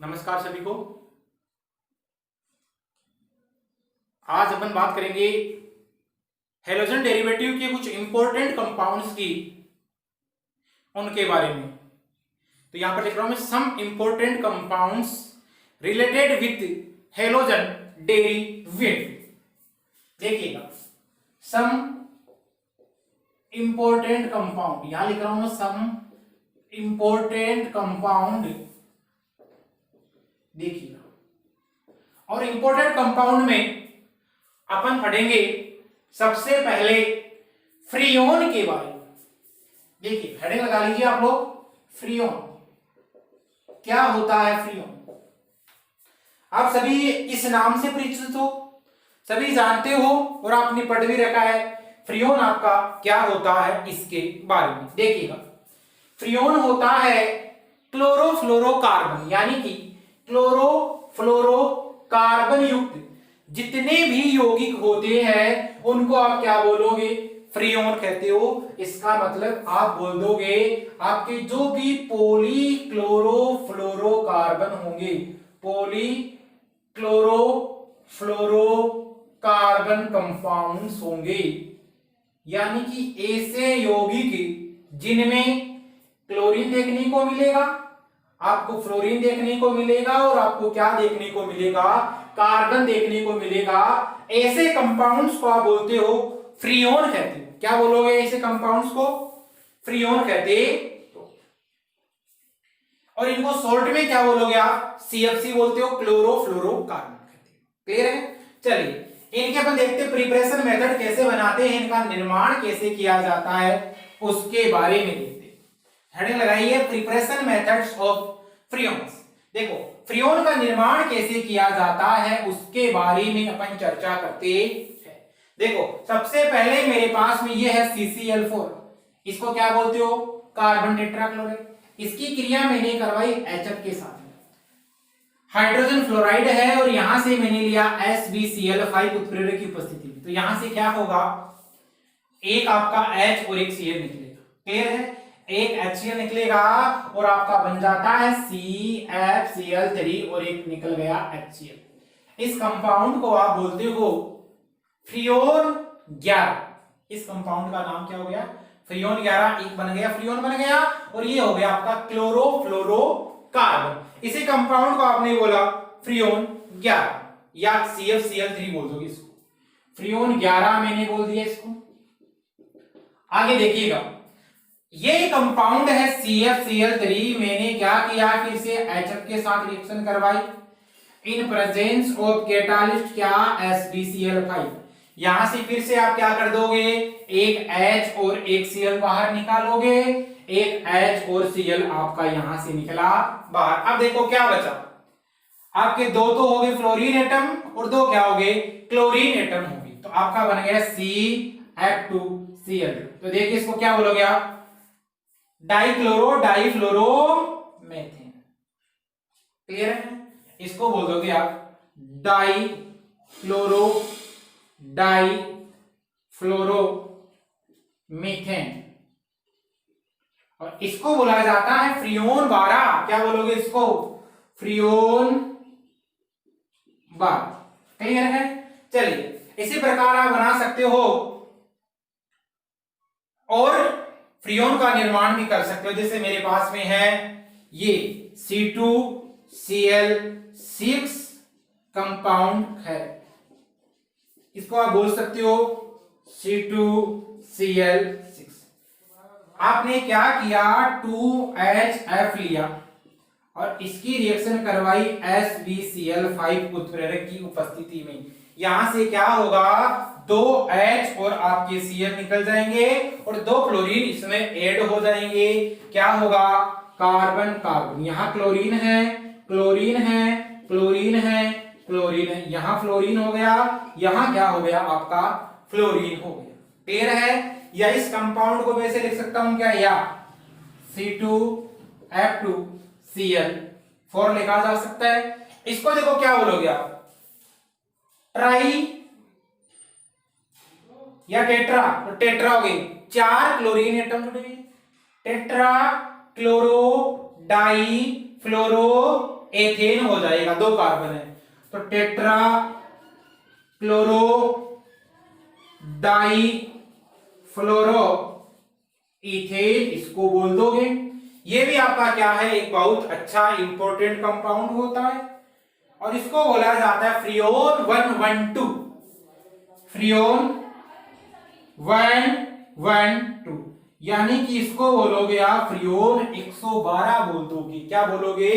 नमस्कार सभी को। आज अपन बात करेंगे हेलोजन डेरिवेटिव के कुछ इंपॉर्टेंट कंपाउंड्स की, उनके बारे में। तो यहां पर लिख रहा हूं मैं some important compounds related with halogen derivative. देखिएगा, सम इंपॉर्टेंट कंपाउंड, यहां लिख रहा हूं मैं सम इंपॉर्टेंट कंपाउंड। देखिएगा, और इंपॉर्टेंट कंपाउंड में अपन पढ़ेंगे सबसे पहले फ्रियोन के बारे में। देखिए, हेडिंग लगा लीजिए आप लोग, फ्रियोन। क्या होता है फ्रियोन? आप सभी इस नाम से परिचित हो, सभी जानते हो और आपने पढ़ भी रखा है। फ्रियोन आपका क्या होता है इसके बारे में देखिएगा। फ्रियोन होता है क्लोरोफ्लोरोकार्बन, यानी कि क्लोरोफ्लोरोकार्बन युक्त जितने भी यौगिक होते हैं उनको आप क्या बोलोगे? फ्रियोन कहते हो। इसका मतलब आप बोल दोगे आपके जो भी पॉलीक्लोरोफ्लोरोकार्बन होंगे, पॉलीक्लोरोफ्लोरोकार्बन कंपाउंड्स होंगे, यानी कि ऐसे यौगिक जिनमें क्लोरीन देखने को मिलेगा, आपको फ्लोरीन देखने को मिलेगा और आपको क्या देखने को मिलेगा? कार्बन देखने को मिलेगा। ऐसे कंपाउंड्स को आप बोलते हो फ्रियोन कहते हो। क्या बोलोगे ऐसे कंपाउंड्स को? फ्रियोन कहते हो। और इनको शॉर्ट में क्या बोलोगे आप? CFC बोलते हो, क्लोरोफ्लोरोकार्बन कहते हो। क्लियर है? चलिए, इनके अपन देखते हैं प्रिपरेशन मेथड कैसे बनाते हैं, इनका निर्माण कैसे किया जाता है, उसके बारे में देखते हैं। हेडिंग लगाइए, प्रिपरेशन मेथड्स ऑफ फ्रियोन्स। देखो, फ्रियोन का निर्माण कैसे किया जाता है उसके बारे में अपन चर्चा करते हैं। देखो, सबसे पहले मेरे पास में ये है CCl4। इसको क्या बोलते हो? Carbon tetrachloride. इसकी क्रिया मैंने करवाई HF के साथ में। हाइड्रोजन फ्लोराइड है और यहां से मैंने लिया SbCl5 उत्प्रेरक की उपस्थिति में। तो यहां से क्या होगा? एक आपका H और एक Cl निकलेगा। क्लियर है? एक HCl निकलेगा और आपका बन जाता है CFCl3 और एक निकल गया HCl। इस कंपाउंड को आप बोलते हो फ्रियोन 11। इस कंपाउंड का नाम क्या हो गया? फ्रियोन 11। एक बन गया, फ्रियोन बन गया, और ये हो गया आपका क्लोरोफ्लोरोकार्बन। इसी कंपाउंड को आपने बोला फ्रियोन 11 या CFCl3 बोल दोगे इसको। फ्रियोन 11 मैंने बोल दिया इसको। आगे देखिएगा, ये कंपाउंड है CFCl3। मैंने क्या किया? फिर से HF के साथ रिएक्शन करवाई इन प्रेजेंस ऑफ कैटालिस्ट क्या? SbCl5। यहां से फिर से आप क्या कर दोगे? एक H और एक Cl बाहर निकालोगे। एक H और Cl आपका यहां से निकला बाहर। अब देखो क्या बचा? आपके दो तो हो गए फ्लोरीन एटम और दो क्या हो गए? क्लोरीन एटम हो गए। तो आपका बन गया CF2Cl। तो देखिए, इसको क्या बोलोगे आप? डाइफ्लोरोमेथेन। क्लियर है? इसको बोल दोगे आप डाइफ्लोरोमीथेन। और इसको बोला जाता है फ्रियोन 12। क्या बोलोगे इसको? फ्रियोन 12। क्लियर है? चलिए, इसी प्रकार आप बना सकते हो और फ्रियोन का निर्माण भी कर सकते हो। जैसे मेरे पास में है ये C2Cl6 कंपाउंड है, इसको आप बोल सकते हो C2Cl6। आपने क्या किया? 2HF लिया और इसकी रिएक्शन करवाई SbCl5 उत्प्रेरक की उपस्थिति में। यहां से क्या होगा? 2H और आपके Cl निकल जाएंगे और 2 फ्लोरीन इसमें ऐड हो जाएंगे। क्या होगा? Carbon carbon. यहां क्लोरीन है, क्लोरीन है, क्लोरीन है, क्लोरीन है। यहां फ्लोरीन हो गया, यहां क्या हो गया? आपका फ्लोरीन हो गया। क्लियर है? या इस कंपाउंड को वैसे लिख सकता हूं क्या? या C2F2Cl4 लिखा जा सकता है। इसको देखो क्या बोलोगे आप? ट्राई या टेट्रा? तो टेट्रा हो गई, 4 क्लोरीन एटम जुड़े हुए। टेट्रा क्लोरो डाई फ्लोरो एथेन हो जाएगा, 2 कार्बन है तो टेट्रा क्लोरो डाई फ्लोरो इथेन इसको बोल दोगे। ये भी आपका क्या है, एक बहुत अच्छा इंपॉर्टेंट कंपाउंड होता है और इसको बोला जाता है फ्रियोन 112, फ्रियोन 112, यानी कि इसको बोलोगे आप फ्रियोन 112 बोल दोगे। क्या बोलोगे,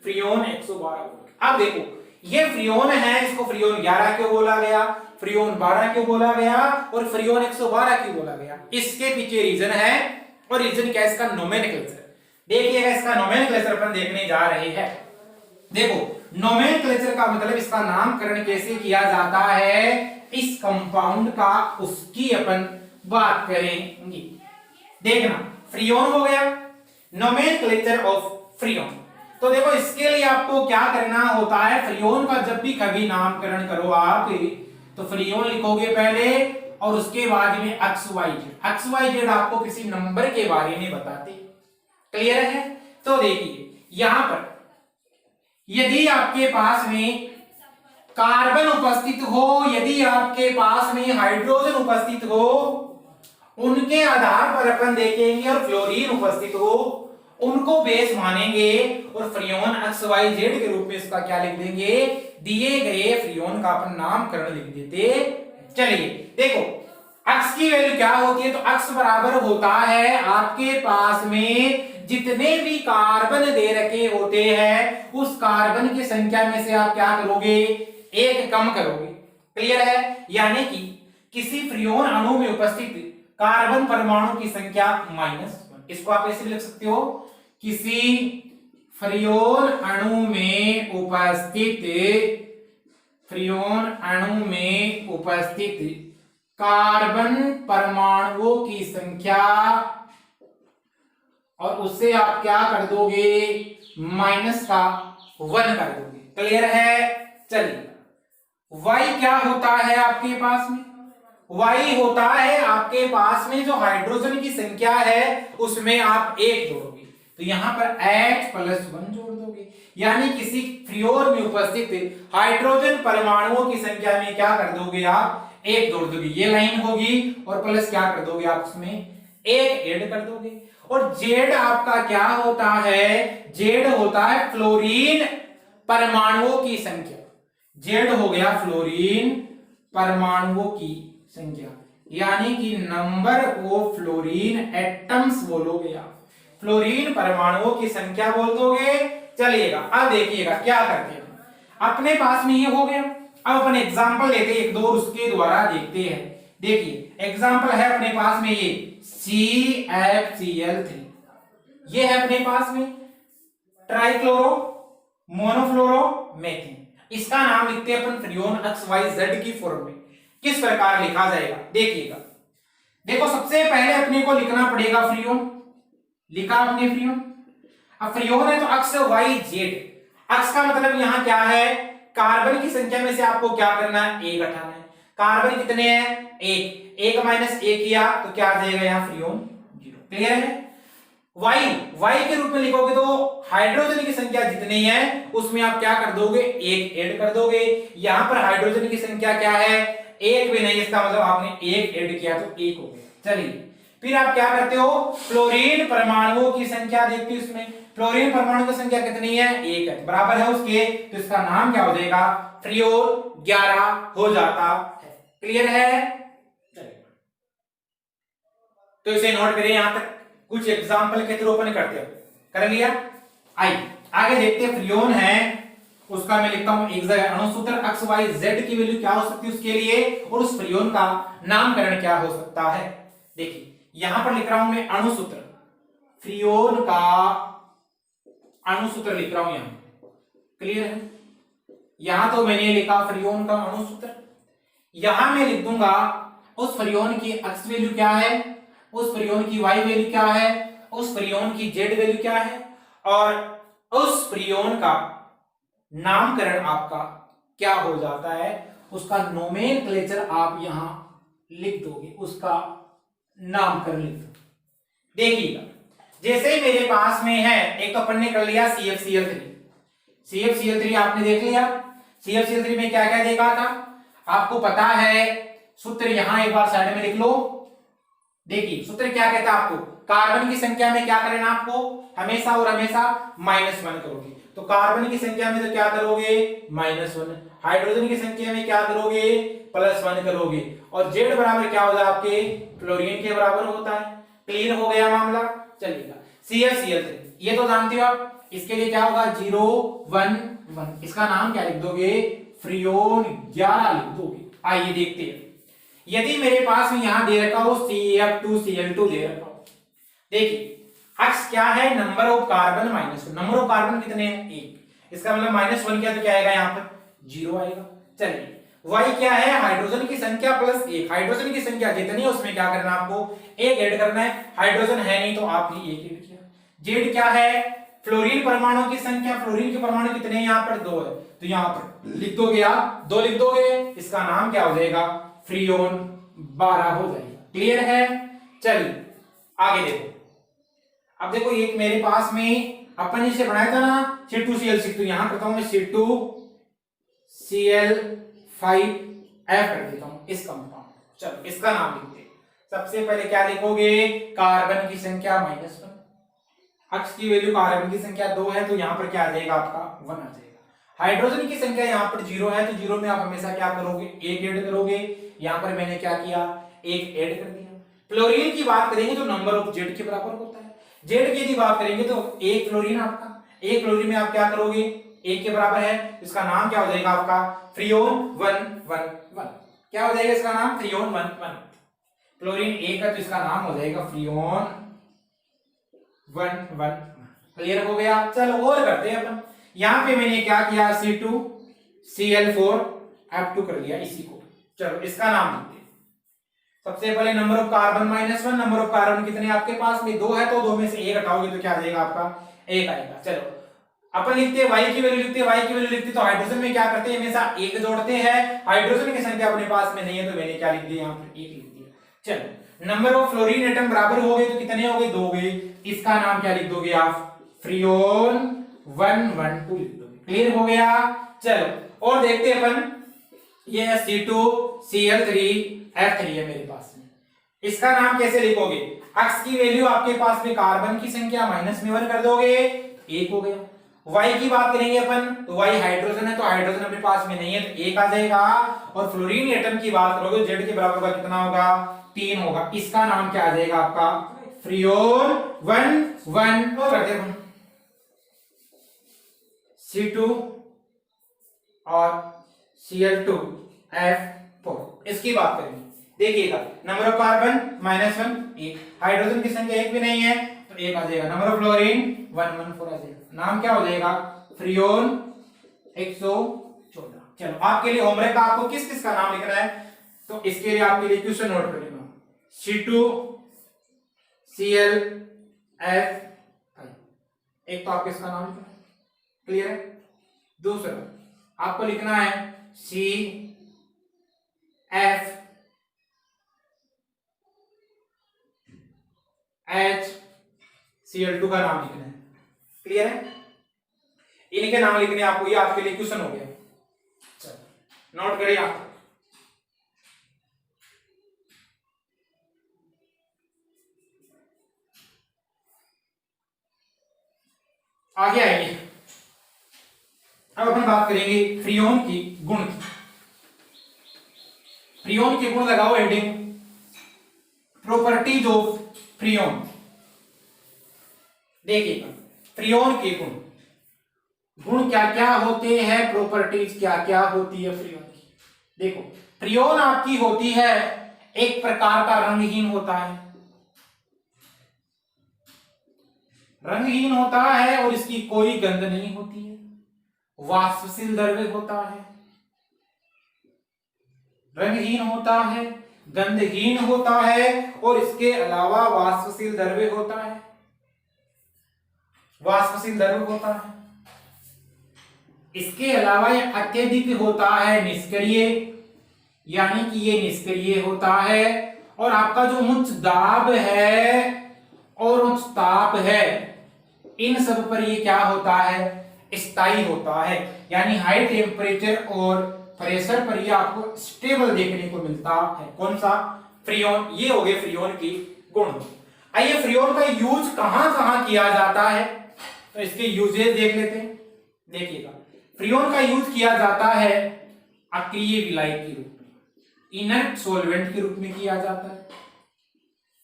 फ्रियोन 112 बोलोगे। अब देखो ये फ्रियोन है, इसको फ्रियोन 11 क्यों बोला गया, फ्रियोन 12 क्यों बोला गया और फ्रियोन 112 क्यों बोला गया, इसके पीछे रीजन है। और रीजन क्या है, इसका नोमेनक्लेचर। देखिएगा इसका नोमेनक्लेचर अपन देखने जा रहे हैं। देखो नोमेनक्लेचर का मतलब इसका नामकरण कैसे किया जाता है, इस कंपाउंड का, उसकी अपन बात करेंगे। देखना फ्रियोन हो गया, नोमेनक्लेचर ऑफ फ्रियोन। तो देखो इसके लिए आपको क्या करना होता है, फ्रियोन का जब भी कभी नामकरण करो आप तो फ्रियोन लिखोगे पहले और उसके बाद में एक्स वाई जेड आपको किसी नंबर के बारे में बताते। क्लियर है। तो देखिए यहां पर यदि आपके पास में कार्बन उपस्थित हो, यदि आपके पास में हाइड्रोजन उपस्थित हो, उनके आधार पर अपन देखेंगे और फ्लोरीन उपस्थित हो उनको बेस मानेंगे और फ्रियोन एक्स वाई जेड के रूप में इसका क्या लिख देंगे, दिए गए फ्रियोन का अपन नामकरण लिख देते। चलिए देखो एक्स की वैल्यू क्या होती है, तो एक्स बराबर होता है आपके पास में जितने भी कार्बन दे रखे होते हैं उस कार्बन की संख्या में से आप क्या करोगे, एक कम करोगे। क्लियर है। यानी कि किसी फ्रियोन अणु में उपस्थित कार्बन परमाणु की संख्या -1, इसको आप ऐसे भी लिख सकते हो, किसी फ्रियोन अणु में उपस्थित कार्बन परमाणुओं की संख्या, और उससे आप क्या कर दोगे, -1 कर दोगे। क्लियर है। चलिए y क्या होता है आपके पास में, y होता है आपके पास में जो हाइड्रोजन की संख्या है उसमें आप 1 जोड़ोगे, तो यहां पर H+1 जोड़ दोगे। यानी किसी फ्रियोन में उपस्थित हाइड्रोजन परमाणुओं की संख्या में क्या कर दोगे आप, 1 जोड़ दोगे। ये लाइन होगी और प्लस क्या कर दोगे आप उसमें 1 ऐड कर दोगे। और जेड आपका क्या होता है, जेड होता है फ्लोरीन परमाणुओं की संख्या। जेड हो गया फ्लोरीन परमाणुओं की संख्या, यानी कि नंबर ऑफ फ्लोरीन एटम्स बोलोगे आप, फ्लोरीन परमाणुओं की संख्या बोल दोगे। चलिएगा अब देखिएगा क्या करते हैं, अपने पास में ये हो गया। अब अपन एग्जांपल लेते हैं, एक दो उसके द्वारा देखते हैं। देखिए एग्जांपल है अपने पास में ये CFCl3, ये है अपने पास में ट्राइक्लोरो मोनोफ्लोरो मेथिन। इसका नाम लिखते हैं अपन फ्रियोन XYZ की फॉर्म में। किस प्रकार लिखा जाएगा देखिएगा। देखो सबसे पहले अपने को लिखना पड़ेगा फ्रियोन, लिखा अपने फ्रियोन। अब फ्रियोन है तो एक्स वाई जेड, एक्स का मतलब यहां क्या है, कार्बन की संख्या में से आपको क्या करना है, 1 हटाना है। कार्बन कितने हैं, 1 -1 किया तो क्या आ जाएगा यहाँ फ्रियोन 0। क्लियर है। वाई के रूप में लिखोगे तो हाइड्रोजन की संख्या जितनी है उसमें आप क्या कर दोगे, 1 ऐड कर दोगे। यहां पर हाइड्रोजन की संख्या क्या है, 1 भी नहीं, इसका मतलब आपने 1 ऐड किया तो 1 हो गया। चलिए फिर आप क्या करते हो, फ्लोरीन परमाणुओं की संख्या देखते हो, इसमें फ्लोरीन परमाणु की संख्या कितनी है, 1 है, बराबर है उसके, तो इसका नाम क्या हो जाएगा, फ्रियोन 11 हो जाता है। क्लियर है। चलिए तो इसे नोट करिए, यहां तक कुछ एग्जांपल के थ्रू अपन करते हैं, कर लिया। आइए आगे देखते हैं। फ्रियोन है उसका मैं लिखता हूं एक जगह अणुसूत्र XYZ की वैल्यू क्या हो सकती है उसके लिए, और उस फ्रियोन का नामकरण क्या हो सकता है। देखिए यहां पर लिख रहा हूं मैं अणुसूत्र, फ्रियोन का अणुसूत्र लिख रहा हूं यहां। क्लियर है। यहां तो मैंने लिखा फ्रियोन का अणुसूत्र, यहां मैं लिख दूंगा उस फ्रियोन की एक्स वैल्यू क्या है, उस फ्रियोन की वाई वैल्यू क्या है, उस फ्रियोन की जेड वैल्यू क्या है, और उस फ्रियोन का नामकरण आपका क्या हो जाता है, उसका नोमेनक्लेचर आप यहां लिख दोगे, उसका नामकरण लिख दो। देखिएगा जैसे मेरे पास में है, एक तो अपन ने कर लिया CFCl3, CFCl3 आपने देख लिया। CFCl3 में क्या क्या देखा था आपको पता है, सूत्र यहां एक बार साइड में लिख लो। देखिए सूत्र क्या कहता है आपको, कार्बन की संख्या में क्या करना आपको, हमेशा और हमेशा -1 करोगे। तो कार्बन की संख्या में तो क्या करोगे -1, हाइड्रोजन की संख्या में क्या करोगे +1 करोगे, और Z बराबर क्या होगा आपके फ्लोरीन के बराबर होता है। क्लियर हो गया मामला, चलिएगा। CFCl3 ये तो जानते हो आप, इसके लिए क्या होगा 0 1 1, इसका नाम क्या लिख दोगे फ्रियोन 11 लिख दोगे। आइए देखते हैं, यदि मेरे पास में यहां दे रखा हो CF2Cl2 दे रखा हो, देखिए अक्स क्या है number of carbon -1, number of carbon कितने हैं 1, इसका मतलब -1 क्या तो क्या आएगा यहाँ पर 0 आएगा। चलिए y क्या है हाइड्रोजन की संख्या +1, हाइड्रोजन की संख्या जितनी है उसमें क्या करना आपको 1 ऐड करना है, हाइड्रोजन है नहीं तो आपने 1 ऐड किया। z क्या है फ्लोरीन परमाणु की संख्या, फ्लोरीन के परमाणु कितने हैं यहाँ पर 2 है, तो यहाँ पर लिख दोगे आप 2 लिख दोगे, इसका नाम क्या हो जाएगा फ्रियोन 12 हो जाएगा। क्लियर है, चलिए आगे देखो। अब देखो एक मेरे पास में अपन जिसे बनाया था ना C2Cl6, तो यहां करता हूं मैं C2Cl5F कर देता हूं इस कंपाउंड। चलो इसका नाम लिखते हैं। सबसे पहले क्या लिखोगे कार्बन की संख्या -1, अक्स की वैल्यू कार्बन की संख्या 2 है तो यहां पर क्या आ जाएगा आपका 1 आ जाएगा। हाइड्रोजन की संख्या यहां पर 0 है तो 0 में आप हमेशा क्या करोगे 1 ऐड करोगे, यहां पर मैंने क्या किया 1 ऐड कर दिया। फ्लोरीन की बात करेंगे तो नंबर ऑफ Z के बराबर होता है, Z की यदि बात करेंगे तो एक फ्लोरीन आपका, एक फ्लोरीन में आप क्या करोगे 1 के बराबर है, इसका नाम क्या हो जाएगा आपका फ्रियोन 111। क्या हो जाएगा इसका नाम फ्रियोन 111। फ्लोरीन 1 है तो इसका नाम हो जाएगा फ्रियोन 111। क्लियर हो गया, चलो और करते हैं अपन। यहां पे मैंने क्या किया C2Cl4F2 कर लिया इसी को। चलो इसका नाम लिखते हैं। सबसे पहले number of carbon -1, number of carbon कितने आपके पास में 2 है तो 2 में से 1 हटाओगे तो क्या आ जाएगा आपका 1 आएगा। चलो अपन लिखते हैं y की वैल्यू लिखते हैं, y की वैल्यू लिखते तो हाइड्रोजन में क्या करते हैं हमेशा 1 जोड़ते हैं, हाइड्रोजन की संख्या अपने पास में नहीं है तो मैंने क्या लिख दिया यहाँ पर 1 लिख दिया। चलो नंबर ऑफ फ्लोरीन एटम बराबर हो गए तो कितने हो गए 2 हो गए, इसका नाम क्या लिख दोगे आप फ्रियोन 112 लिख दोगे। क्लियर हो गया, चलो और देखते हैं अपन। ये C2Cl3F3 है मेरे पास में, इसका नाम कैसे लिखोगे, अक्स की वैल्यू आपके पास में कार्बन की संख्या -1 कर दोगे 1 हो गया। y की बात करेंगे अपन तो y हाइड्रोजन है तो हाइड्रोजन अपने पास में नहीं है तो 1 आ जाएगा, और फ्लोरीन एटम की बात करोगे Z के बराबर का कितना होगा 3 होगा, इसका नाम क्या आ जाएगा आपका फ्रियोन 111 कर दे C2 और Cl2F4। इसकी बात करेंगे, देखिएगा नंबर ऑफ कार्बन -1 1, हाइड्रोजन की संख्या 1 भी नहीं है तो 1 आ जाएगा, नंबर ऑफ फ्लोरीन 114 आ जाएगा, नाम क्या हो जाएगा फ्रियोन 114। चलो आपके लिए होमवर्क का आपको किस किस का नाम लिखना है तो इसके लिए आपके लिए क्वेश्चन नोट कर लेना। C2Cl5 एक तो आपको इसका नाम लिखना है, क्लियर है। दूसरा आपको लिखना है CFHCl2 का नाम लिखना है, क्लियर है। इनके नाम लिखने आपको, ये आपके लिए क्वेश्चन हो गया। चलो नोट करिए आप। आगे आएंगे, अब अपन बात करेंगे फ्रियोन की गुण की। फ्रियोन के गुण लगाओ हेडिंग प्रॉपर्टीज ऑफ फ्रियोन। देखिएगा फ्रियोन के गुण, गुण क्या क्या होते हैं, प्रॉपर्टीज क्या क्या होती है फ्रियोन की। देखो फ्रियोन आपकी होती है एक प्रकार का रंगहीन होता है, रंगहीन होता है और इसकी कोई गंध नहीं होती है, वाष्पशील द्रव्य होता है, रंगहीन होता है, गंधहीन होता है और इसके अलावा वाष्पशील द्रव्य होता है, वाष्पशील द्रव्य होता है। इसके अलावा यह अत्यधिक होता है निष्क्रिय, यानी कि ये निष्क्रिय होता है, और आपका जो उच्च दाब है और उच्च ताप है इन सब पर ये क्या होता है स्थायी होता है, यानी हाई टेम्परेचर और प्रेशर पर ये आपको स्टेबल देखने को मिलता है। कौन सा? फ्रीऑन। ये हो गए फ्रीऑन की गुण। आइए फ्रीऑन का यूज कहां कहां किया जाता है, तो इसके यूजेस देख लेते हैं। देखिएगा, फ्रीऑन का यूज किया जाता है अक्रिय विलायक के रूप में, इनर्ट सॉल्वेंट के रूप में किया जाता है।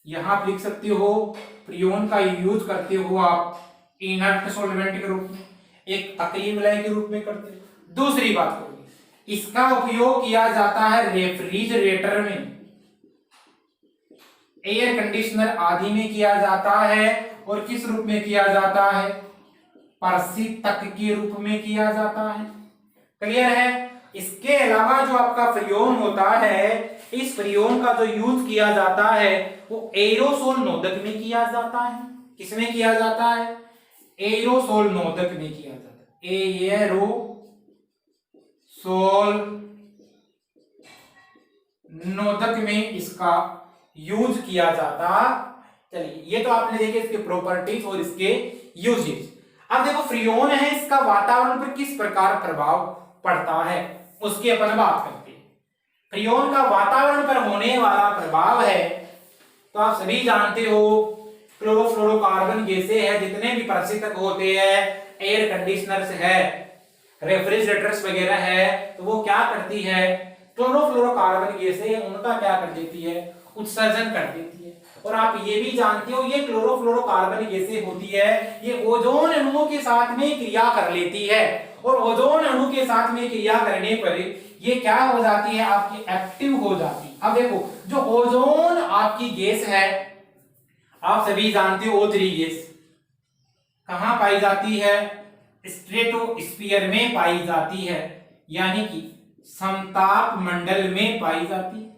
यहां आप लिख सकते हो फ्रीऑन का यूज करते हो आप इनर्ट सॉल्वेंट के रूप में, एक अक्रिय विलायक के रूप में करते हो। दूसरी बात करोगे, इसका उपयोग किया जाता है रेफ्रिजरेटर में, एयर कंडीशनर आदि में किया जाता है। और किस रूप में किया जाता है? प्रशीतक के रूप में किया जाता है। क्लियर है? इसके अलावा जो आपका फ्रीऑन होता है, इस फ्रीऑन का जो यूज किया जाता है वो एरोसोल नोदक में किया जाता है। किसमें किया जाता है? एरोसोल नोदक में किया जाता है। एरोसोल नोदक में इसका यूज किया जाता। चलिए, ये तो आपने देखे इसके प्रॉपर्टीज और इसके यूजेज। अब देखो फ्रीऑन है, इसका वातावरण पर किस प्रकार प्रभाव पड़ता है उसकी अपन बात करते हैं। फ्रीऑन का वातावरण पर होने वाला प्रभाव है, तो आप सभी जानते हो क्लोरोफ्लोरोकार्बन गैसें हैं, जितने भी प्रशीतक होते हैं, एयर कंडीशनर्स है, रेफ्रिजरेटर्स वगैरह है, तो वो क्या करती है? क्लोरोफ्लोरोकार्बन गैसें उनका क्या कर देती है? उत्सर्जन कर देती है। और आप ये भी जानते हो ये क्लोरोफ्लोरोकार्बन गैसें होती है, ये ओजोन अणुओं के साथ में क्रिया कर लेती है, और ओजोन अणु के साथ में क्रिया करने पर ये क्या हो जाती है? आपकी एक्टिव हो जाती है। अब देखो, जो ओजोन आपकी गैस है, आप सभी जानते हो O3 गैस कहां पाई जाती है? स्ट्रेटोस्फीयर में पाई जाती है, यानी कि समताप मंडल में पाई जाती है।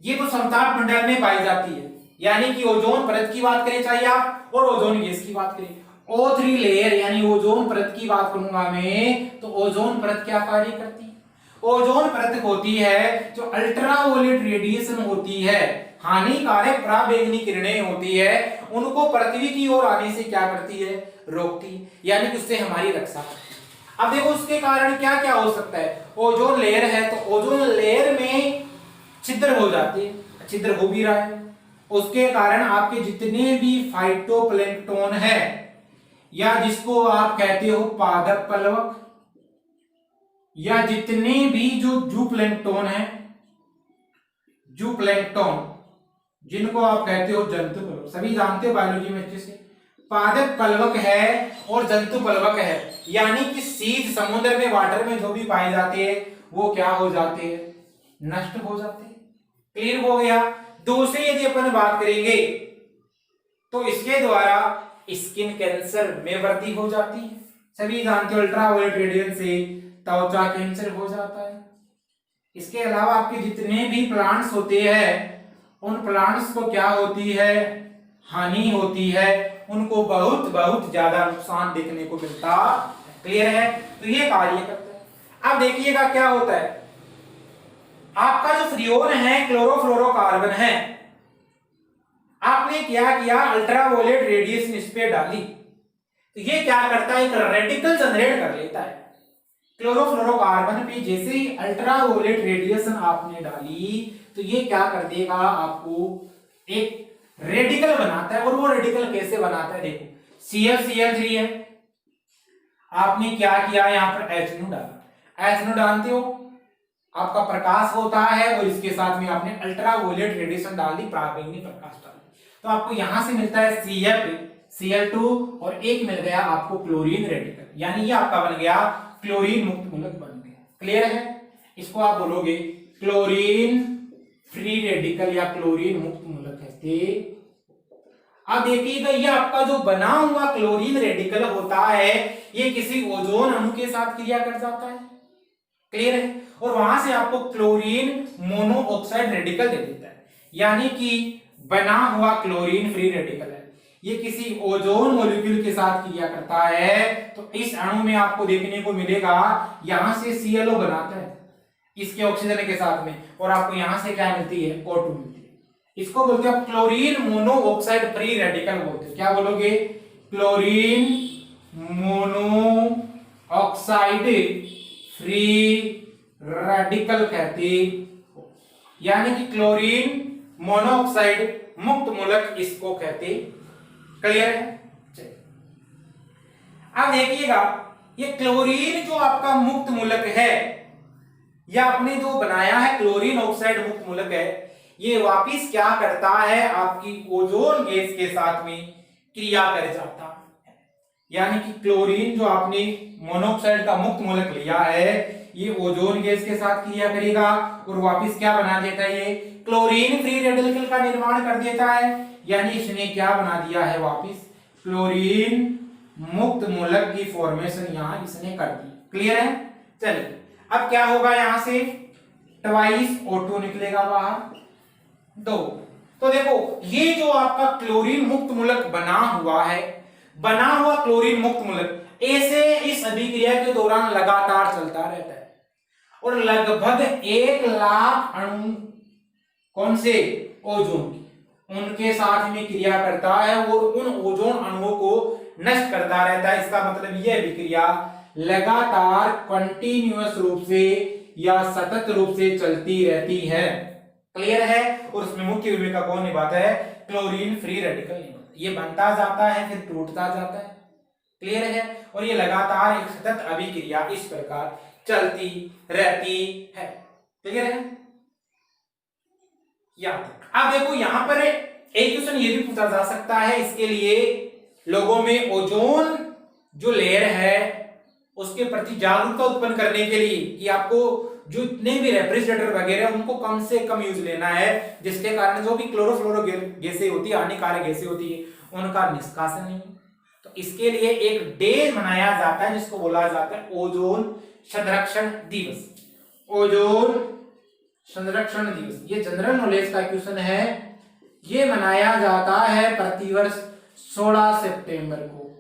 ये तो समताप मंडल में पाई जाती है, यानी कि ओजोन परत की बात करें चाहे आप, और ओजोन गैस की बात करें, O3 लेयर यानी ओजोन परत की बात करूंगा मैं, तो ओजोन परत क्या कार्य करती है? ओजोन परत होती है जो अल्ट्रावायलेट रेडिएशन होती है, हानिकारक पराबैंगनी किरणें होती है, उनको पृथ्वी की ओर आने से क्या करती है? रोकती है, यानी कि उससे हमारी रक्षा करती है। अब देखो उसके कारण क्या क्या हो सकता है? ओजोन लेयर है, तो ओजोन लेयर में छिद्र हो जाती है, छिद्र हो भी रहा है, उसके कारण आपके जितने भी फाइटोप्लैंक्टन है, या जिसको आप कहते हो पादप प्लवक, या जितने भी जो जूप्लैंक्टन है, जूप्लैंक्टन जिनको आप कहते हो जंतु प्लवक, सभी जानते हो बायोलॉजी में अच्छे से, पादप प्लवक है और जंतु प्लवक है, यानी कि सीज समुद्र में वाटर में जो भी पाए जाते हैं वो क्या हो जाते हैं? नष्ट हो जाते हैं। क्लियर हो गया? दूसरी यदि अपन बात करेंगे तो इसके द्वारा स्किन कैंसर में वृद्धि हो जाती है। सभी जानते हो अल्ट्रावायलेट रेडिएशन से त्वचा कैंसर हो जाता है। इसके अलावा आपके जितने भी प्लांट्स होते हैं, उन प्लांट्स को क्या होती है? हानि होती है, उनको बहुत बहुत ज्यादा नुकसान देखने को मिलता। क्लियर है? तो ये कार्य करता है। अब देखिएगा क्या होता है, आपका जो फ्रीऑन है क्लोरोफ्लोरोकार्बन है, आपने क्या किया? अल्ट्रावायलेट रेडिएशन इस पे डाली, तो ये क्या करता है? एक रेडिकल जनरेट कर लेता है। क्लोरोफ्लोरोकार्बन पे जैसे ही अल्ट्रावायलेट रेडिएशन आपने डाली, तो ये क्या कर देगा? आपको एक रेडिकल बनाता है। और वो रेडिकल कैसे बनाता है? देखो, ClCl3 है, आपने क्या किया? यहाँ पर HNO डाला। HNO डालते हो, आपका प्रकाश होता है, और इसके साथ में आपने अल्ट्रावायलेट रेडिएशन डाल दी, पराबैंगनी प्रकाश डाल दी, तो आपको यहां से मिलता है CF, Cl2, और एक मिल गया आपको क्लोरीन रेडिकल, यानी ये आपका बन गया क्लोरीन मुक्त मूलक बन गया। क्लियर है? इसको आप बोलोगे क्लोरीन फ्री रेडिकल या क्लोरीन मुक्त मूलक कहते। अब देखिएगा, ये आपका जो बना हुआ क्लोरीन रेडिकल होता है, ये किसी ओजोन अणु के साथ क्रिया कर जाता है। क्लियर है? और वहां से आपको क्लोरीन मोनोऑक्साइड रेडिकल दे देता है, यानी कि बना हुआ क्लोरीन फ्री रेडिकल है, ये किसी ओजोन मॉलिक्यूल के साथ क्रिया करता है। तो इस अणु में आपको देखने को मिलेगा, यहां से ClO बनाता है इसके ऑक्सीजन के साथ में, और आपको यहां से क्या मिलती है? O2 मिलती है। इसको बोलते हैं क्लोरीन मोनोऑक्साइड फ्री रेडिकल बोलते हैं। क्या बोलोगे? Chlorine mono oxide free radical कहते, यानी कि क्लोरीन मोनोऑक्साइड मुक्त मूलक इसको कहते। क्लियर है? अब देखिएगा, ये क्लोरीन जो आपका मुक्त मूलक है, या आपने जो बनाया है क्लोरीन ऑक्साइड मुक्त मूलक है, ये वापिस क्या करता है, आपकी ओजोन गैस के साथ में क्रिया कर जाता है। यानी कि क्लोरीन जो आपने मोनोऑक्साइड का मुक्त मूलक लिया है, ये ओजोन गैस के साथ क्रिया करेगा और वापिस क्या बना देता है, ये क्लोरीन फ्री रेडिकल का निर्माण कर देता है। यानी इसने क्या बना दिया है, वापिस क्लोरीन मुक्त मूलक की फॉर्मेशन यहां इसने कर दी। क्लियर है? चलिए अब क्या होगा, यहां से ट्वाइस O2 निकलेगा बाहर, 2। तो देखो ये जो आपका क्लोरीन मुक्त मूलक बना हुआ है, बना हुआ क्लोरीन मुक्त मूलक ऐसे इस अभिक्रिया के दौरान लगातार चलता रहता है और लगभग 1 लाख अणु कौन से, ओजोन की, उनके साथ में क्रिया करता है और उन ओजोन अणुओं को नष्ट करता रहता है। इसका मतलब यह अभिक्रिया लगातार कंटिन्यूअस रूप से या सतत रूप से चलती रहती है। क्लियर है? और उसमें मुख्य भूमिका कौन निभाता है, क्लोरीन फ्री रेडिकल निभाता है। ये बनता जाता है फिर टूटता जाता है। क्लियर है? और ये लगातार एक सतत अभिक्रिया इस प्रकार चलती रहती है। क्लियर है? अब देखो यहां पर एक क्वेश्चन ये भी पूछा जा सकता है, इसके लिए लोगों में ओजोन जो लेयर है उसके प्रति जागरूकता उत्पन्न करने के लिए कि आपको जो इतने भी रेफ्रिजरेटर वगैरह उनको कम से कम यूज लेना है, जिसके कारण जो भी क्लोरोफ्लोरो गैसें होती है, हानिकारक गैसें होती है, उनका निष्कासन नहीं। तो इसके लिए एक डे मनाया जाता है जिसको बोला जाता है ओजोन संरक्षण दिवस। ओजोन संरक्षण दिवस, ये जनरल नॉलेज का क्वेश्चन है। ये मनाया जाता है प्रतिवर्ष 16 सितंबर को।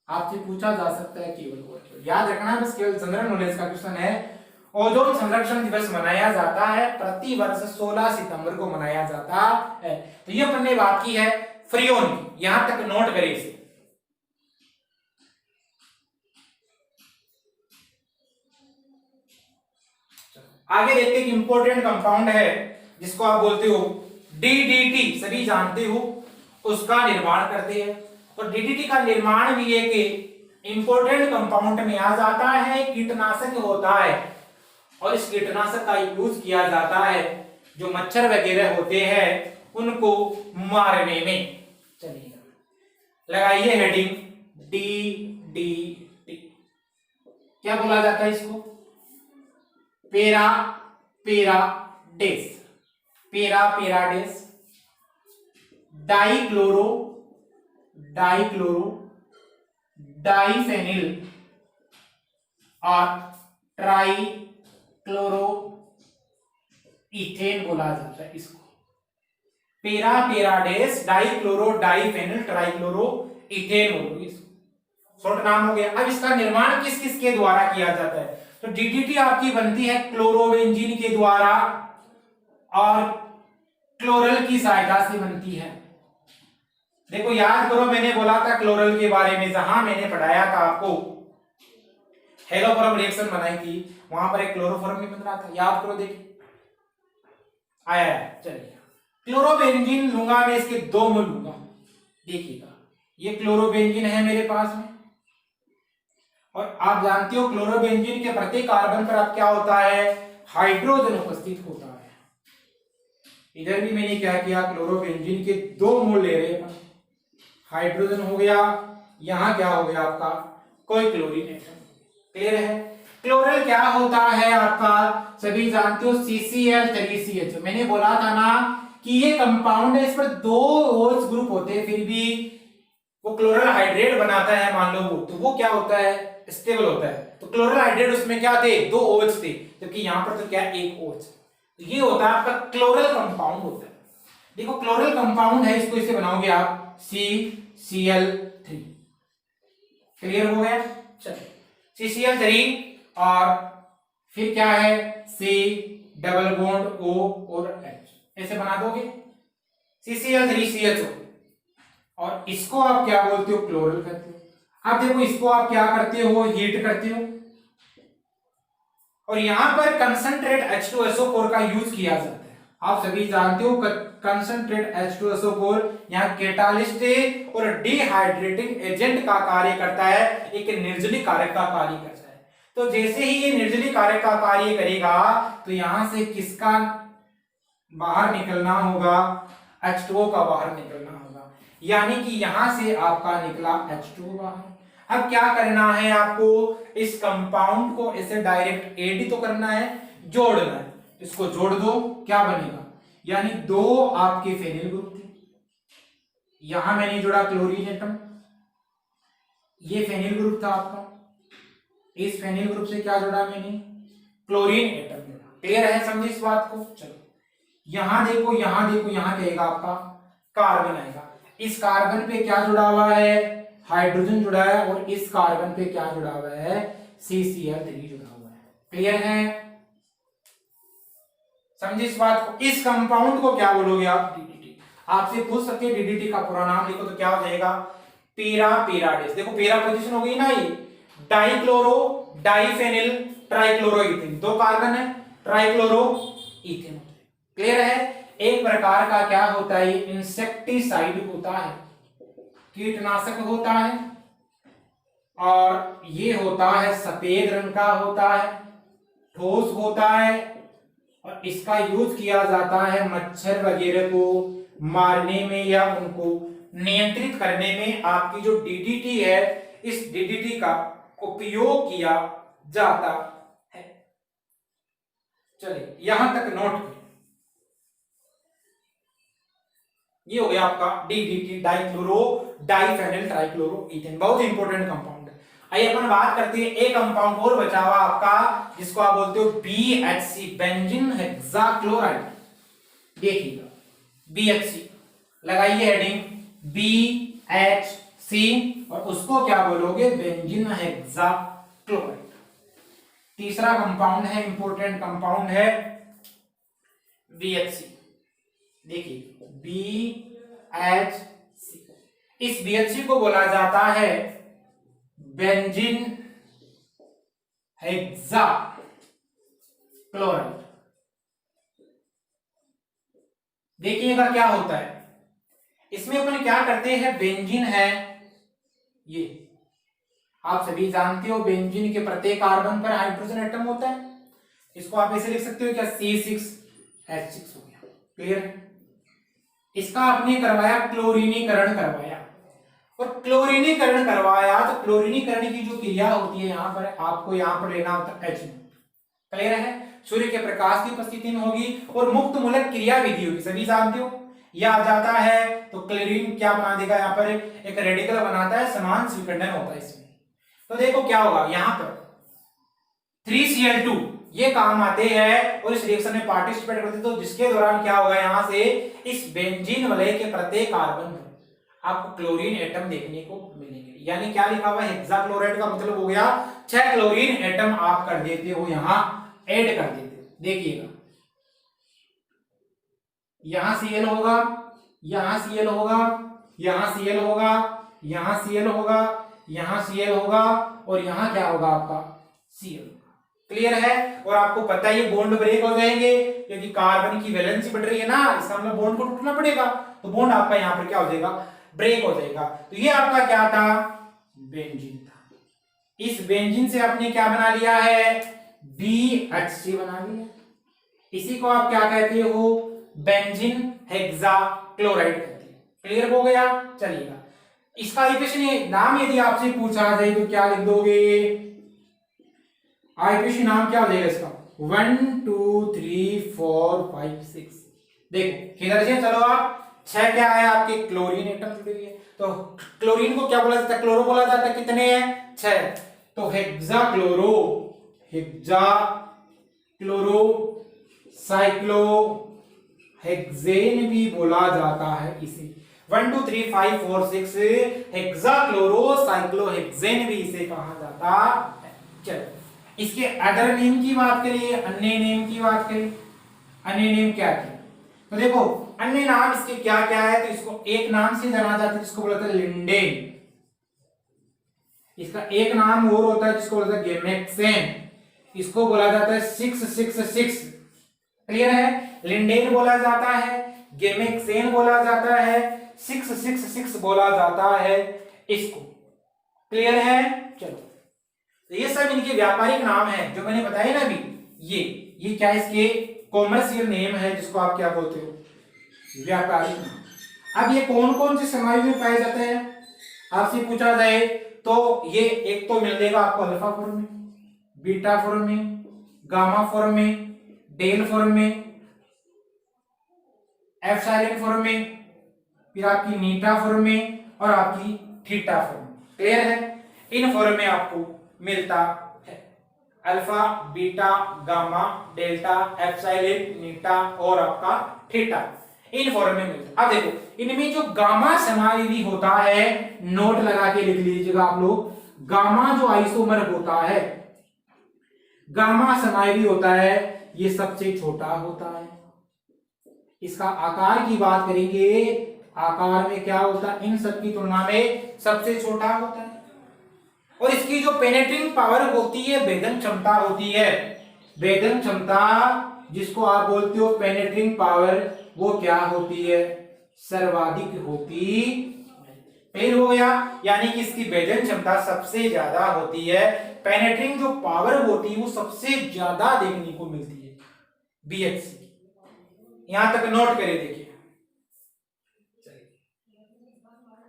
आपसे पूछा जा सकता है केवल, याद रखना बस, केवल जनरल नॉलेज का क्वेश्चन है। ओजोन संरक्षण दिवस मनाया जाता है प्रतिवर्ष 16 सितंबर को मनाया जाता है। तो ये अपने बात की है फ्रियोन की, यहां तक नोट करें इसे। आगे देखते हैं कि इंपॉर्टेंट कंपाउंड है जिसको आप बोलते हो DDT, सभी जानते हो, उसका निर्माण करते हैं। और DDT का निर्माण भी एक इंपॉर्टेंट कंपाउंड में आ जाता है, कीटनाशक होता है और इस कीटनाशक का यूज किया जाता है जो मच्छर वगैरह होते हैं उनको मारने में। चलिए लगाइए हेडिंग DDT। क्या बोला जाता है इसको, पैराडेस, पैराडेस, डाइक्लोरो डाइफेनिल और ट्राइक्लोरो इथेन बोला जाता है इसको। पैराडेस, डाइक्लोरो डाइफेनिल, ट्राइक्लोरो इथेन बोलो इसको, शॉर्ट नाम हो गया। अब इसका निर्माण किस किस के द्वारा किया जाता है, तो DDT आपकी बनती है क्लोरोबेंजीन के द्वारा और क्लोरल की सहायता से बनती है। देखो याद करो, मैंने बोला था क्लोरल के बारे में, जहां मैंने पढ़ाया था आपको हेलोफॉर्म रिएक्शन बनाई थी, वहां पर एक क्लोरोफॉर्म भी बन रहा था, याद करो। देखिए आया, चलिए क्लोरोबेंजीन लूंगा मैं, इसके 2 मोल लूंगा। देखिएगा ये क्लोरोबेंजीन है मेरे पास में, और आप जानते हो क्लोरोबेंजीन के प्रत्येक कार्बन पर अब क्या होता है, हाइड्रोजन उपस्थित होता है। इधर भी मैंने क्या किया, क्लोरोबेंजीन के 2 मोल ले रहे हैं, हाइड्रोजन हो गया, यहां क्या हो गया आपका, कोई क्लोरीन एटम। क्लियर है? क्लोरल क्या होता है आपका, सभी जानते हो CCl3CH। मैंने बोला था ना कि ये कंपाउंड है, इस पर 2 OH ग्रुप होते हैं, फिर भी वो क्लोरल हाइड्रेट बनाता है, मान लो वो, तो वो क्या होता है, स्टेबल होता है। तो क्लोरल हाइड्रेट उसमें क्या थे, 2 OH थे, जबकि यहां पर तो क्या 1 OH। तो ये होता है आपका क्लोरल कंपाउंड होता है। देखो क्लोरल कंपाउंड है, इसको इसे बनाओगे आप CCl3। क्लियर हो गया? चलो CCl3 और फिर क्या है, C डबल बॉन्ड O और H, ऐसे बना दोगे CCl3CHO, और इसको आप क्या बोलते हो, क्लोरल कहते हो। अब देखो इसको आप क्या करते हो, हीट करते हो, और यहां पर कंसंट्रेट H2SO4 का यूज किया जाता है। आप सभी जानते हो कंसंट्रेट H2SO4 यहाँ कैटालिस्ट और डिहाइड्रेटिंग एजेंट का कार्य करता है, एक निर्जलीकरण कारक का कार्य करता है। तो जैसे ही ये निर्जलीकरण कारक का कार्य करेगा तो यहां से किसका बाहर निकलना होगा, H2O का बाहर निकलना होगा, यानी कि यहां से आपका निकला H2O बाहर। अब क्या करना है आपको, इस कंपाउंड को इसे डायरेक्ट एड तो करना है, जोड़ना है, इसको जोड़ दो, क्या बनेगा, यानी दो आपके फेनिल ग्रुप थे, यहां मैंने जोड़ा क्लोरीन एटम, ये फेनिल ग्रुप था आपका, इस फेनिल ग्रुप से क्या जोड़ा मैंने, क्लोरीन एटम जोड़ा। क्लियर है, समझे इस बात को। चलो यहां देखो, यहां देखो, यहां कहेगा आपका कार्बन आएगा, इस कार्बन पे क्या जुड़ा हुआ है, हाइड्रोजन जुड़ा है, और इस कार्बन पे क्या जुड़ा हुआ है, CCl3 जुड़ा हुआ है। क्लियर है, समझे इस बात को। इस कंपाउंड को क्या बोलोगे आप, DDT। आपसे पूछ सकते हैं DDT का पूरा नाम लिखो तो क्या हो जाएगा, पैराडिस। देखो पैरा पोजीशन हो गई ना, ये डाइक्लोरो डाइफेनिल ट्राइक्लोरोइथेन, दो कार्बन है, ट्राइक्लोरो इथेन। क्लियर है, एक प्रकार का क्या होता है, इंसेक्टिसाइड होता है, कीटनाशक होता है, और ये होता है सफेद रंग का होता है, ठोस होता है, और इसका यूज किया जाता है मच्छर वगैरह को मारने में या उनको नियंत्रित करने में। आपकी जो DDT है, इस DDT का उपयोग किया जाता है। चलिए यहां तक नोट करें, ये हो गया आपका DDT, डाइक्लोरो डाइफेनिल ट्राइक्लोरोइथेन, बहुत इंपॉर्टेंट कंपाउंड है। आइए अपन बात करते हैं, एक कंपाउंड और बचा हुआ आपका जिसको आप बोलते हो BHC, बेंजीन हेक्साक्लोराइड। देखिएगा BHC, लगाइए हेडिंग BHC, और उसको क्या बोलोगे, बेंजीन हेक्साक्लोराइड। तीसरा कंपाउंड है, इंपॉर्टेंट कंपाउंड है BHC। देखिए BHC, इस BHC को बोला जाता है बेंजीन हेक्साक्लोराइड। देखिएगा क्या होता है, इसमें अपन क्या करते हैं, बेंजीन है, ये आप सभी जानते हो, बेंजीन के प्रत्येक कार्बन पर हाइड्रोजन एटम होता है, इसको आप ऐसे लिख सकते हो क्या, C6H6 हो गया। क्लियर है, इसका आपने करवाया क्लोरीनीकरण करवाया, और क्लोरीनीकरण करवाया तो क्लोरीनीकरण की जो क्रिया होती है यहां पर आपको यहां पर लेना होता है H। क्लियर है, सूर्य के प्रकाश की उपस्थिति में होगी और मुक्त मूलक क्रिया विधि होगी, सभी जानते हो। यह आ जाता है तो क्लोरीन क्या बना देगा, यहां पर एक रेडिकल बनाता है, समान स्विकंडन होता है इसमें। तो देखो क्या होगा, यहां पर 3Cl2 ये काम आते हैं और इस रिएक्शन में पार्टिसिपेट करते हैं, तो जिसके दौरान क्या होगा, यहां से इस बेंजीन वलय के प्रत्येक कार्बन पर आपको क्लोरीन एटम देखने को मिलेंगे। यानी क्या लिखा हुआ है, हेक्साक्लोराइड का मतलब हो गया 6 क्लोरीन एटम आप कर देते हो, यहां ऐड कर देते हो। देखिएगा यहां Cl होगा, यहां Cl होगा, यहां Cl होगा, यहां Cl होगा, यहां Cl होगा, और यहां क्या होगा आपका Cl। क्लियर है, और आपको पता है ये बॉन्ड ब्रेक हो जाएंगे क्योंकि कार्बन की वैलेंसी बढ़ रही है ना, इसका मतलब बॉन्ड को टूटना पड़ेगा, तो बॉन्ड आपका यहां पर क्या हो जाएगा, ब्रेक हो जाएगा। तो ये आपका क्या था, बेंजीन था। इस बेंजीन से आपने क्या बना लिया है, BHC बना लिया, इसी को आप क्या कहते हो, बेंजीन हेक्साक्लोराइड कहते हैं। क्लियर हो गया, चलिएगा इसका इक्वेशन नाम यदि आपसे पूछा जाए तो क्या लिख दोगे, इक्वेशन नाम क्या हो जाएगा इसका, 1 2 3 4 5 6। देखो किधर से, चलो आप 6 क्या है आपके क्लोरीन एटम जुड़ी हुई है, तो क्लोरीन को क्या बोला जाता है, क्लोरो बोला जाता है, कितने हैं 6, तो हेक्साक्लोरो, हेक्साक्लोरो साइक्लो हेक्सेन भी बोला जाता है इसे, 1 2 3 5 4 6 हेक्साक्लोरो साइक्लोहेक्सेन भी इसे कहा जाता है। चलो इसके अदर नेम की बात करिए, अन्य नेम की बात करिए, अन्य नेम क्या क्या, तो देखो अन्य नाम इसके क्या क्या है, तो इसको एक नाम से जाना जाता है जिसको बोला जाता है लिंडेन, इसका एक नाम और होता है जिसको बोलते हैं गेमेक्सेन, इसको बोला जाता है 666। क्लियर है, लिंडेन बोला जाता है, गेमेक्सेन बोला जाता है, 666 बोला जाता है इसको। क्लियर है, चलो तो ये सब इनके व्यापारिक नाम है जो मैंने बताया ना अभी। ये क्या इसके कॉमर्शियल नेम है जिसको आप क्या बोलते हो, व्यापारिक नाम। अब ये कौन कौन से समायुक्त में पाए जाते हैं आपसे पूछा जाए तो ये एक तो मिलेगा आपको अल्फा फॉर्म में, बीटा फॉर्म में, गामा फॉर्म में, डेल फॉर्म में, एप्सिलॉन फॉर्म में, फिर आपकी नीटा फॉर्म में और आपकी थीटा फॉर्म। क्लियर है, इन फॉर्म में आपको मिलता है alpha, beta, gamma, delta, epsilon, नीटा और आपका थीटा, इन फॉर्म में मिलता है। अब देखो इनमें जो गामा समायोगी होता है, नोट लगा के लिख लीजिएगा आप लोग, गामा जो आइसोमर होता है, गामा समायोगी होता है, ये सबसे छोटा होता है। इसका आकार की बात करेंगे, आकार में क्या होता है, इन सब की तुलना में सबसे छोटा होता है। और इसकी जो पेनेट्रिंग पावर होती है, भेदन क्षमता होती है, भेदन क्षमता जिसको आप बोलते हो पेनेट्रिंग पावर, वो क्या होती है, सर्वाधिक होती है। हो गया, यानी कि इसकी भेदन क्षमता सबसे ज्यादा होती है, पेनेट्रिंग जो पावर होती है वो सबसे ज्यादा देखने को मिलती है BHC। यहां तक नोट करिए, देखिए।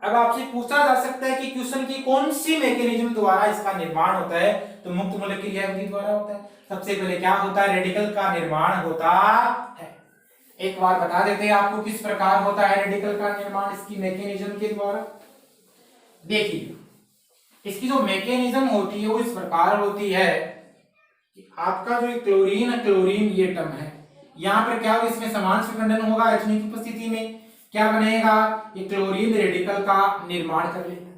अब आपसे पूछा जा सकता है कि क्वेश्चन की कौन सी मैकेनिज्म द्वारा इसका निर्माण होता है, तो मुक्त मॉलिक्यूलर रिएक्शन द्वारा होता है। सबसे पहले क्या होता है, रेडिकल का निर्माण होता है। एक बार बता देते हैं आपको किस प्रकार होता है रेडिकल का निर्माण इसकी मैकेनिज्म के द्वारा। देखिए इसकी जो मैकेनिज्म होती है वो इस प्रकार होती है कि आपका जो क्लोरीन ये टर्म है, यहाँ पर क्या होगा, इसमें समान विखंडन होगा HNO की उपस्थिति में, क्या बनेगा, ये क्लोरीन रेडिकल का निर्माण कर लेगा।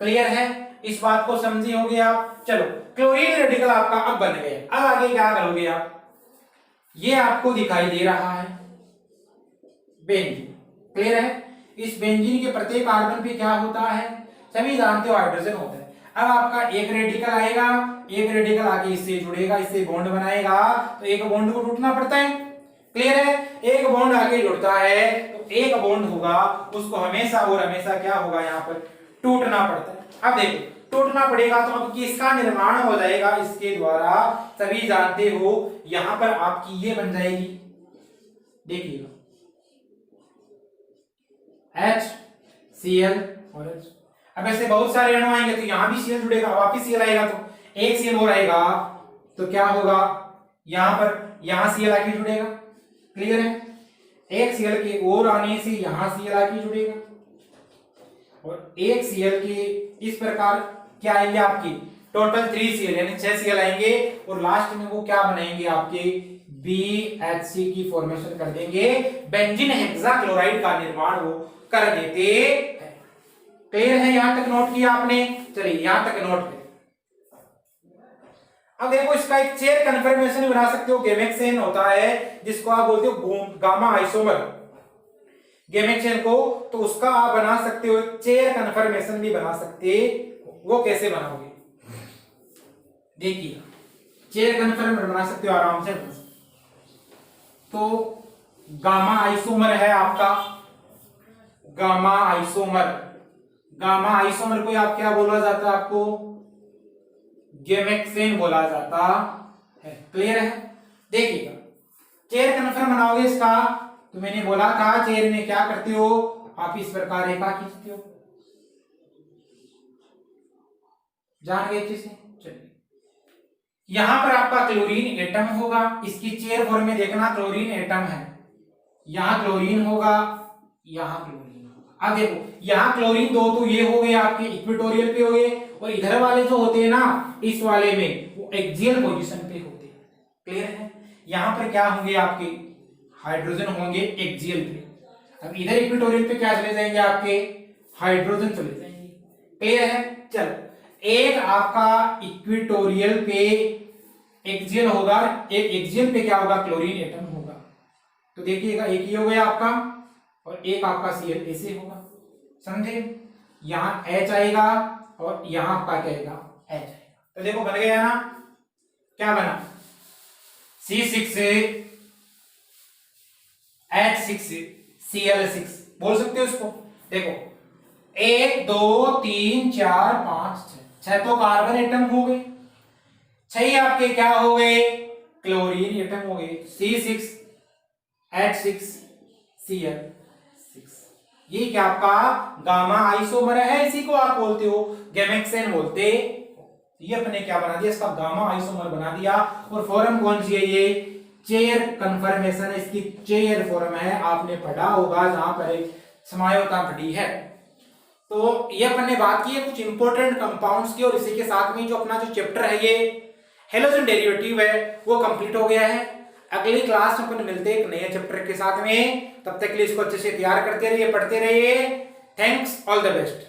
क्लियर है, इस बात को समझे होंगे आप। चलो क्लोरीन रेडिकल आपका अब बन गया, अब आगे क्या करोगे आप, ये आपको दिखाई दे रहा है बेंजीन। क्लियर है, इस बेंजीन के प्रत्येक कार्बन पे क्या होता है, सभी जानते हो हाइड्रोजन होता है। अब आपका एक रेडिकल आएगा, एक रेडिकल आके इससे जुड़ेगा, इससे बॉन्ड बनाएगा, तो एक बॉन्ड को टूटना पड़ता है। क्लियर है, एक बॉन्ड आके जुड़ता है तो एक बॉन्ड होगा, उसको हमेशा और हमेशा क्या होगा, यहाँ पर टूटना पड़ता है। अब देखो टूटना पड़ेगा तो अब किसका निर्माण हो जाएगा इसके द्वारा, सभी जानते हो, यहां पर आपकी ये बन जाएगी, देखिएगा HCl और H। अब ऐसे बहुत सारे अणु आएंगे तो यहां भी Cl जुड़ेगा, वापिस Cl आएगा तो एक Cl और आएगा, तो क्या होगा, यहां पर यहां Cl आके जुड़ेगा। क्लियर है, एक Cl के और आने से यहां Cl आके जुड़ेगा और एक Cl के इस प्रकार क्या आएंगे आपकी टोटल 3 Cl यानी 6 Cl आएंगे और लास्ट में वो क्या बनाएंगे आपके BHC की फॉर्मेशन कर देंगे, बेंजीन हेक्साक्लोराइड का निर्माण वो कर देते हैं। क्लियर है, यहां तक नोट किया आपने, चलिए यहां तक नोट करें। अब देखो इसका एक चेयर कन्फर्मेशन भी बना सकते हो, गेमेक्सेन होता है जिसको आप बोलते हो गामा आइसोमर, गेमेक्सेन को, तो उसका आप बना सकते हो चेयर कन्फर्मेशन भी बना सकते हो। वो कैसे बनाओगे, देखिए चेयर कन्फर्मेशन बना सकते हो आराम से। तो गामा आइसोमर है आपका, गामा आइसोमर, गामा आइसोमर को आप क्या बोला जाता है, आपको गेमेक्सेन बोला जाता है। क्लियर है, देखिएगा चेयर कन्फर्म बनाओगे इसका, तो मैंने बोला था चेयर में क्या करते हो आप, इस प्रकार रेखा खींचते हो, जान गए अच्छे से। चलिए यहां पर आपका क्लोरीन एटम होगा, इसकी चेयर फॉर्म में देखना क्लोरीन एटम है, यहां क्लोरीन होगा, यहां क्लोरीन होगा। अब देखो यहां क्लोरीन दो तो ये हो गए आपके इक्वेटोरियल पे हो गए, और इधर वाले जो होते हैं ना इस वाले में वो एक्सियल पोजीशन पे होते हैं। क्लियर है, यहां पर क्या होंगे आपके हाइड्रोजन होंगे एक्सियल पे, अब इधर इक्वेटोरियल पे क्या चले जाएंगे आपके हाइड्रोजन चले जाएंगे। क्लियर है, चलो एक आपका इक्वेटोरियल पे एक्सियल होगा, एक एक्सियल पे क्या होगा क्लोरीन एटम होगा, तो देखिएगा एक ये हो गया आपका और एक आपका Cl ऐसे होगा, समझे, यहां H आएगा और यहां आपका क्या आएगा H आएगा। तो देखो बन गया ना, क्या बना C6 H6 Cl6 बोल सकते हो इसको। देखो 1 2 3 4 5 6 तो कार्बन एटम हो गए, 6 आपके क्या हो गए क्लोरीन एटम हो गए, C6 H6 Cl6। ये क्या आपका गामा आइसोमर है, इसी को आप बोलते हो गैमेक्सेन बोलते। ये अपने क्या बना दिया, इसका गामा आइसोमर बना दिया। और फॉर्म कौन सी है, ये चेयर कन्फर्मेशन है, इसकी चेयर फॉर्म है, आपने पढ़ा होगा जहां पर एक समायोता पढ़ी है। तो ये अपन ने बात की है कुछ इंपॉर्टेंट कंपाउंड्स की, और इसी के साथ में जो अपना जो चैप्टर है ये हेलोजन डेरिवेटिव है वो कंप्लीट हो गया है। अगली क्लास में अपन मिलते हैं एक नए चैप्टर के साथ में, तब तक के लिए इसको अच्छे से तैयार करते रहिए, पढ़ते रहिए। Thanks, all the best.